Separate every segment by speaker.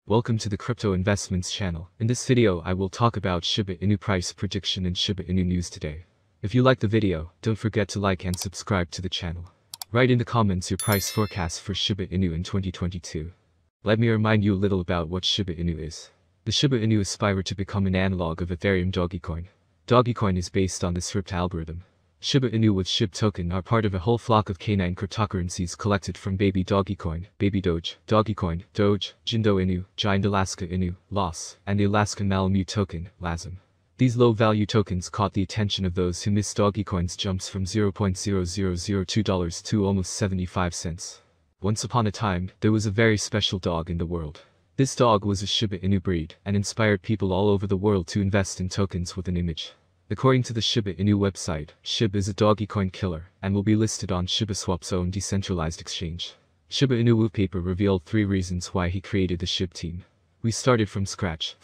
Speaker 1: Welcome to the Crypto Investments channel. In this video I will talk about Shiba Inu price prediction and Shiba Inu news today. If you like the video, don't forget to like and subscribe to the channel. Write in the comments your price forecast for Shiba Inu in 2022. Let me remind you a little about what Shiba Inu is. The Shiba Inu aspire to become an analog of Ethereum Dogecoin. Dogecoin is based on the SHIB algorithm. Shiba Inu with SHIB token are part of a whole flock of canine cryptocurrencies collected from Baby Dogecoin, Baby Doge, Dogecoin, Doge, Jindo Inu, Giant Alaska Inu, LOS, and the Alaskan Malamute token, LASM. These low-value tokens caught the attention of those who missed Dogecoin's jumps from $0.0002 to almost 75 cents. Once upon a time, there was a very special dog in the world. This dog was a Shiba Inu breed and inspired people all over the world to invest in tokens with an image. According to the Shiba Inu website, SHIB is a Dogecoin killer and will be listed on shibaswap's own decentralized exchange. Shiba Inu Wupaper revealed 3 reasons why he created the SHIB team. We started from scratch.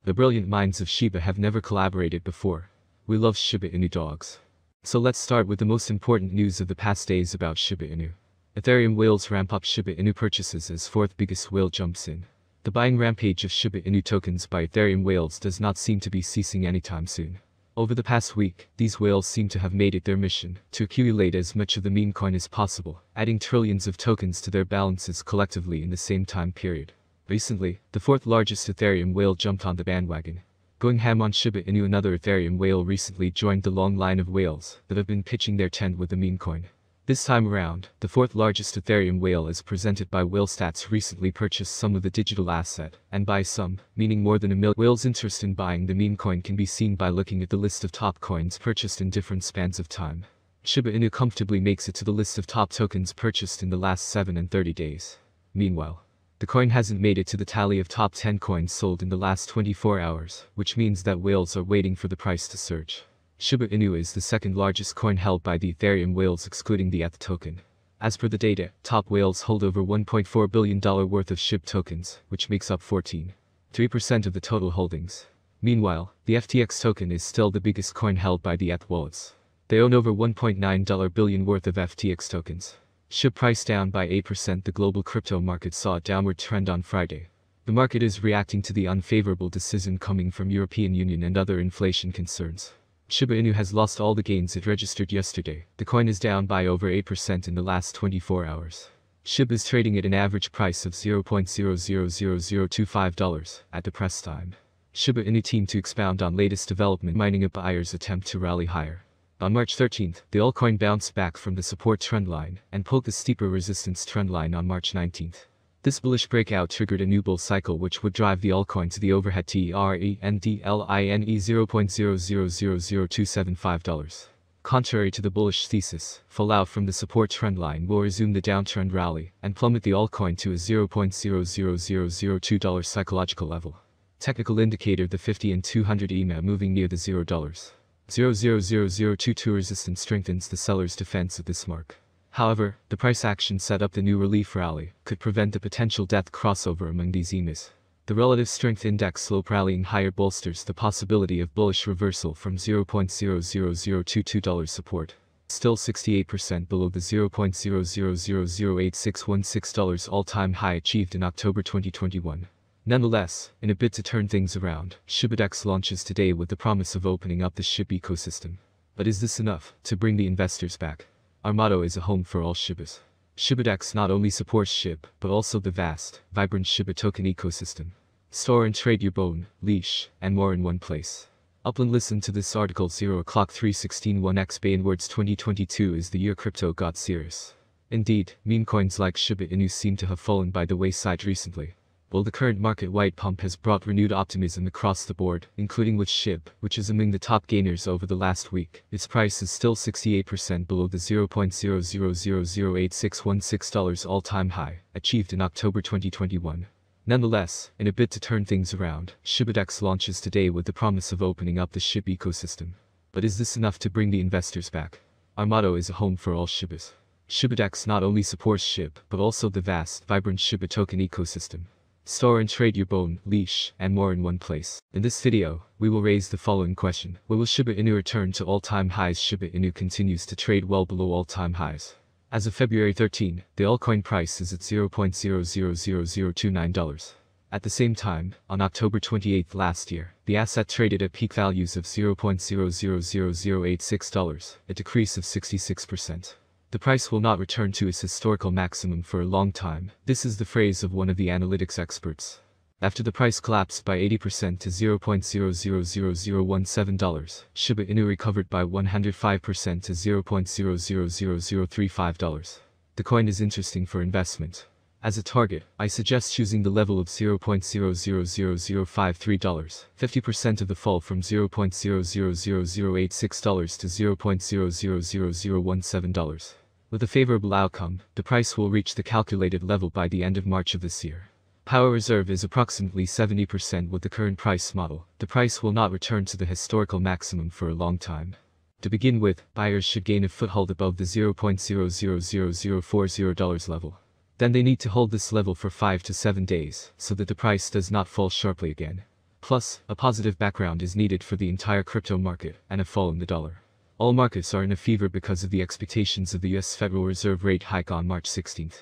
Speaker 1: The brilliant minds of Shiba have never collaborated before. We love Shiba Inu dogs. So let's start with the most important news of the past days about Shiba Inu. Ethereum whales ramp up Shiba Inu purchases as 4th biggest whale jumps in. The buying rampage of Shiba Inu tokens by Ethereum whales does not seem to be ceasing anytime soon. Over the past week, these whales seem to have made it their mission to accumulate as much of the meme coin as possible, adding trillions of tokens to their balances collectively in the same time period. Recently, the 4th largest Ethereum whale jumped on the bandwagon. Going ham on Shiba Inu, another Ethereum whale recently joined the long line of whales that have been pitching their tent with the meme coin. This time around, the 4th largest Ethereum whale as presented by WhaleStats recently purchased some of the digital asset, and by some, meaning more than 1 million. Whale's interest in buying the meme coin can be seen by looking at the list of top coins purchased in different spans of time. Shiba Inu comfortably makes it to the list of top tokens purchased in the last 7 and 30 days. Meanwhile, the coin hasn't made it to the tally of top 10 coins sold in the last 24 hours, which means that whales are waiting for the price to surge. Shiba Inu is the 2nd largest coin held by the Ethereum whales excluding the ETH token. As per the data, top whales hold over $1.4 billion worth of SHIB tokens, which makes up 14.3% of the total holdings. Meanwhile, the FTX token is still the biggest coin held by the ETH wallets. They own over $1.9 billion worth of FTX tokens. SHIB price down by 8%. The global crypto market saw a downward trend on Friday. The market is reacting to the unfavorable decision coming from European Union and other inflation concerns. Shiba Inu has lost all the gains it registered yesterday. The coin is down by over 8% in the last 24 hours. SHIB is trading at an average price of $0.000025 at depressed time. Shiba Inu team to expound on latest development mining a buyer's attempt to rally higher. On March 13th, the altcoin bounced back from the support trendline and poked the steeper resistance trendline on March 19th. This bullish breakout triggered a new bull cycle which would drive the altcoin to the overhead trendline $0.000275. Contrary to the bullish thesis, fallout from the support trendline will resume the downtrend rally and plummet the altcoin to a $0.00002 psychological level. Technical indicator: the 50 and 200 EMA moving near the $0.000022 resistance strengthens the seller's defense of this mark. However, the price action set up the new relief rally could prevent the potential death crossover among these EMAs. The relative strength index slope rallying higher bolsters the possibility of bullish reversal from $0.00022 support. Still 68% below the $0.00008616 all-time high achieved in October 2021. Nonetheless, in a bid to turn things around, SHIBaDEX launches today with the promise of opening up the SHIB ecosystem. But is this enough to bring the investors back? Our motto is a home for all Shibas. SHIBaDEX not only supports SHIB, but also the vast, vibrant shibatoken ecosystem. Store and trade your bone, leash, and more in one place. Upland, listen to this article 0:316 1x Bainwards 2022 is the year crypto got serious. Indeed, meme coins like Shiba Inu seem to have fallen by the wayside recently. While the current market-wide pump has brought renewed optimism across the board, including with SHIB, which is among the top gainers over the last week, its price is still 68% below the $0.00008616 all-time high, achieved in October 2021. Nonetheless, in a bid to turn things around, SHIBaDEX launches today with the promise of opening up the SHIB ecosystem. But is this enough to bring the investors back? Our motto is a home for all Shibas. SHIBaDEX not only supports SHIB, but also the vast, vibrant shibatoken ecosystem. Store and trade your bone, leash, and more in one place. In this video, we will raise the following question: will Shiba Inu return to all-time highs? Shiba Inu continues to trade well below all-time highs. As of February 13, the altcoin price is at $0.000029. At the same time, on October 28 last year, the asset traded at peak values of $0.000086, a decrease of 66%. The price will not return to its historical maximum for a long time. This is the phrase of one of the analytics experts. After the price collapsed by 80% to $0.000017, Shiba Inu recovered by 105% to $0.000035. The coin is interesting for investment. As a target, I suggest choosing the level of $0.000053, 50% of the fall from $0.000086 to $0.000017. With a favorable outcome, the price will reach the calculated level by the end of March of this year. Power reserve is approximately 70% with the current price model. The price will not return to the historical maximum for a long time. To begin with, buyers should gain a foothold above the $0.000040 level. Then they need to hold this level for 5 to 7 days, so that the price does not fall sharply again. Plus, a positive background is needed for the entire crypto market, and a fall in the dollar. All markets are in a fever because of the expectations of the US Federal Reserve rate hike on March 16.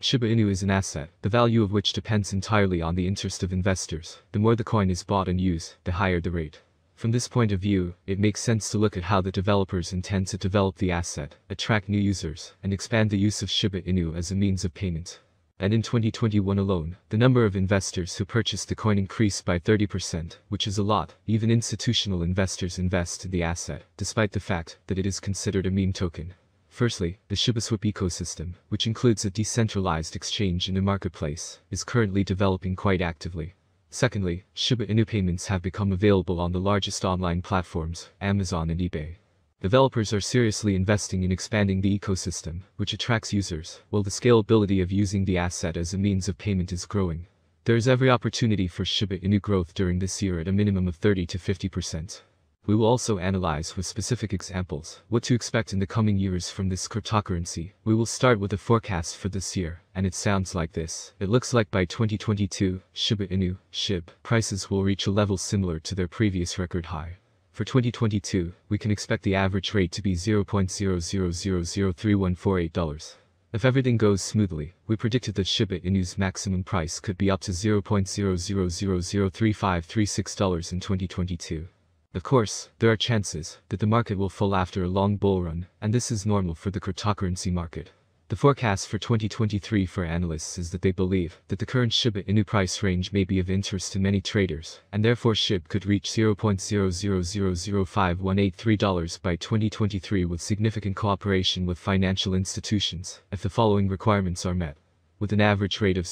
Speaker 1: Shiba Inu is an asset, the value of which depends entirely on the interest of investors. The more the coin is bought and used, the higher the rate. From this point of view, it makes sense to look at how the developers intend to develop the asset, attract new users, and expand the use of Shiba Inu as a means of payment. And in 2021 alone, the number of investors who purchased the coin increased by 30%, which is a lot. Even institutional investors invest in the asset, despite the fact that it is considered a meme token. Firstly, the shibaswap ecosystem, which includes a decentralized exchange and a marketplace, is currently developing quite actively. Secondly, Shiba Inu payments have become available on the largest online platforms, Amazon and eBay. Developers are seriously investing in expanding the ecosystem, which attracts users, while the scalability of using the asset as a means of payment is growing. There is every opportunity for Shiba Inu growth during this year at a minimum of 30 to 50%. We will also analyze with specific examples what to expect in the coming years from this cryptocurrency. We will start with a forecast for this year, and it sounds like this. It looks like by 2022, Shiba Inu, SHIB, prices will reach a level similar to their previous record high. For 2022, we can expect the average rate to be $0.00003148. If everything goes smoothly, we predicted that Shiba Inu's maximum price could be up to $0.00003536 in 2022. Of course, there are chances that the market will fall after a long bull run, and this is normal for the cryptocurrency market. The forecast for 2023 for analysts is that they believe that the current Shiba Inu price range may be of interest to many traders, and therefore SHIB could reach $0.00005183 by 2023 with significant cooperation with financial institutions, if the following requirements are met. With an average rate of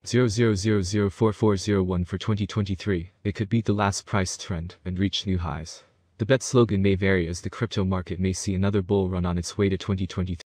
Speaker 1: $0.00004401 for 2023, it could beat the last price trend and reach new highs. The bet slogan may vary as the crypto market may see another bull run on its way to 2023.